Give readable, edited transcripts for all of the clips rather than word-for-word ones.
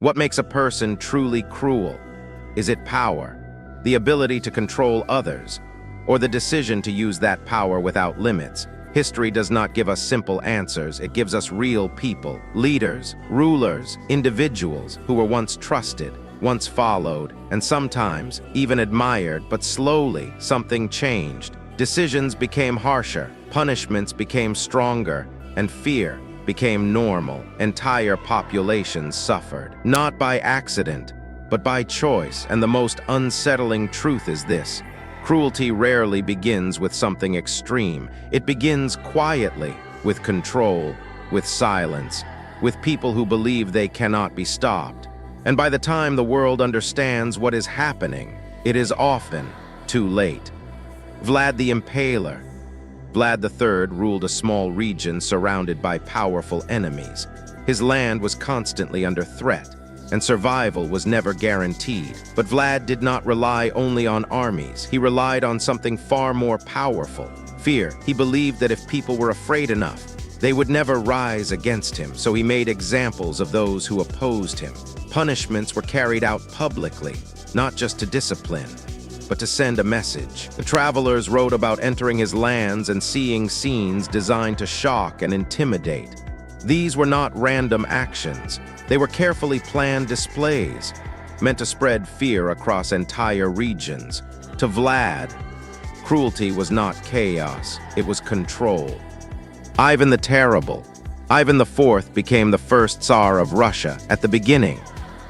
What makes a person truly cruel? Is it power, the ability to control others, or the decision to use that power without limits? History does not give us simple answers. It gives us real people, leaders, rulers, individuals who were once trusted, once followed, and sometimes even admired, but slowly something changed. Decisions became harsher, punishments became stronger, and fear became normal. Entire populations suffered, not by accident, but by choice. And the most unsettling truth is this: cruelty rarely begins with something extreme. It begins quietly, with control, with silence, with people who believe they cannot be stopped. And by the time the world understands what is happening, it is often too late. Vlad the Impaler. Vlad III ruled a small region surrounded by powerful enemies. His land was constantly under threat, and survival was never guaranteed. But Vlad did not rely only on armies. He relied on something far more powerful: fear. He believed that if people were afraid enough, they would never rise against him, so he made examples of those who opposed him. Punishments were carried out publicly, not just to discipline, but to send a message. The travelers wrote about entering his lands and seeing scenes designed to shock and intimidate. These were not random actions. They were carefully planned displays, meant to spread fear across entire regions. To Vlad, cruelty was not chaos, it was control. Ivan the Terrible. Ivan IV became the first Tsar of Russia. At the beginning,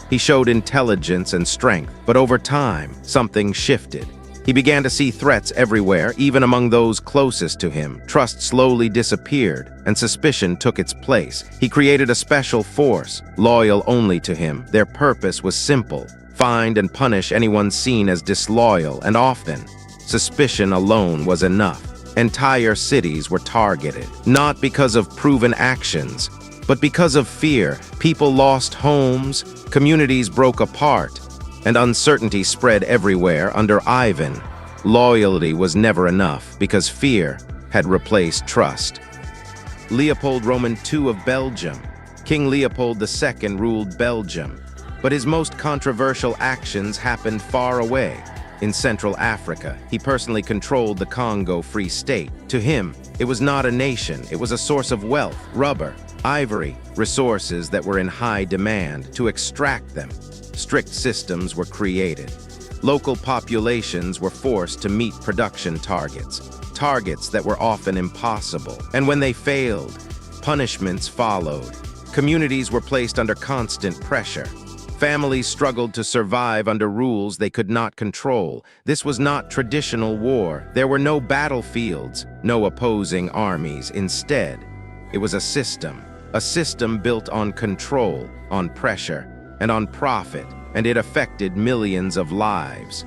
he showed intelligence and strength, but over time, something shifted. He began to see threats everywhere, even among those closest to him. Trust slowly disappeared, and suspicion took its place. He created a special force, loyal only to him. Their purpose was simple: find and punish anyone seen as disloyal, and often, suspicion alone was enough. Entire cities were targeted, not because of proven actions, but because of fear. People lost homes, communities broke apart, and uncertainty spread everywhere. Under Ivan, loyalty was never enough because fear had replaced trust. Leopold II of Belgium. King Leopold II ruled Belgium, but his most controversial actions happened far away. In Central Africa, he personally controlled the Congo Free State. To him, it was not a nation, it was a source of wealth, rubber, ivory, resources that were in high demand. To extract them, strict systems were created. Local populations were forced to meet production targets that were often impossible. And when they failed, punishments followed. Communities were placed under constant pressure. Families struggled to survive under rules they could not control. This was not traditional war. There were no battlefields, no opposing armies. Instead, it was a system built on control, on pressure, and on profit, and it affected millions of lives.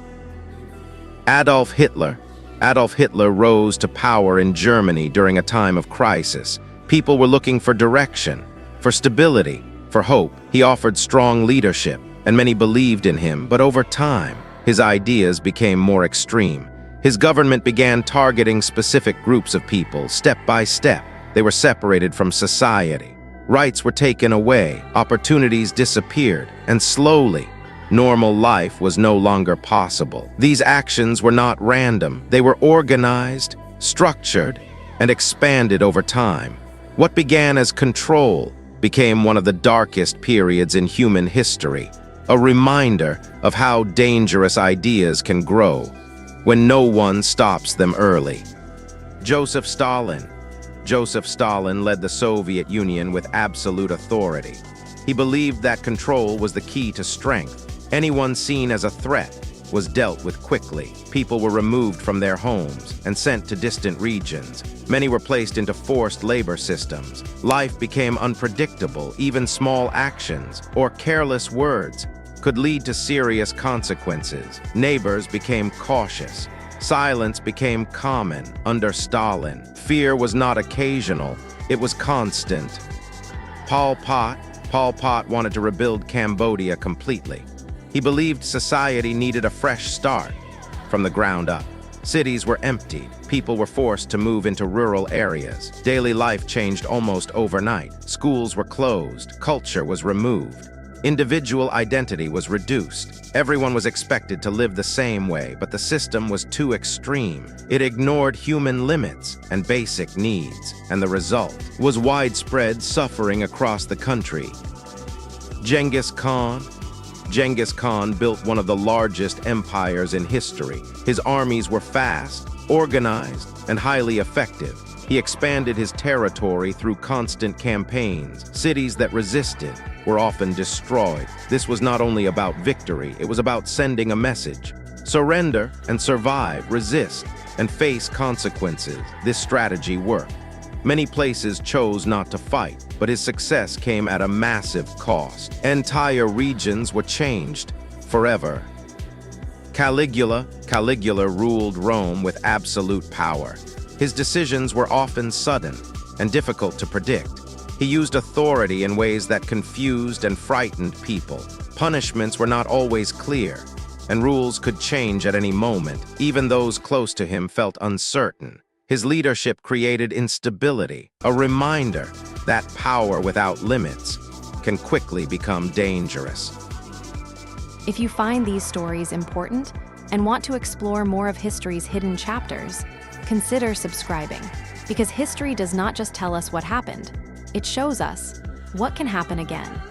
Adolf Hitler. Adolf Hitler rose to power in Germany during a time of crisis. People were looking for direction, for stability, for hope. He offered strong leadership, and many believed in him, but over time, his ideas became more extreme. His government began targeting specific groups of people. Step by step, they were separated from society. Rights were taken away, opportunities disappeared, and slowly, normal life was no longer possible. These actions were not random. They were organized, structured, and expanded over time. What began as control became one of the darkest periods in human history, a reminder of how dangerous ideas can grow when no one stops them early. Joseph Stalin. Joseph Stalin led the Soviet Union with absolute authority. He believed that control was the key to strength. Anyone seen as a threat was dealt with quickly. People were removed from their homes and sent to distant regions. Many were placed into forced labor systems. Life became unpredictable. Even small actions or careless words could lead to serious consequences. Neighbors became cautious. Silence became common under Stalin. Fear was not occasional, it was constant. Pol Pot wanted to rebuild Cambodia completely. He believed society needed a fresh start from the ground up. Cities were emptied, people were forced to move into rural areas. Daily life changed almost overnight. Schools were closed, culture was removed. Individual identity was reduced. Everyone was expected to live the same way, but the system was too extreme. It ignored human limits and basic needs, and the result was widespread suffering across the country. Genghis Khan. Genghis Khan built one of the largest empires in history. His armies were fast, organized, and highly effective. He expanded his territory through constant campaigns. Cities that resisted were often destroyed. This was not only about victory, it was about sending a message. Surrender and survive, resist, and face consequences. This strategy worked. Many places chose not to fight, but his success came at a massive cost. Entire regions were changed forever. Caligula ruled Rome with absolute power. His decisions were often sudden and difficult to predict. He used authority in ways that confused and frightened people. Punishments were not always clear, and rules could change at any moment. Even those close to him felt uncertain. His leadership created instability, a reminder that power without limits can quickly become dangerous. If you find these stories important and want to explore more of history's hidden chapters, consider subscribing, because history does not just tell us what happened, it shows us what can happen again.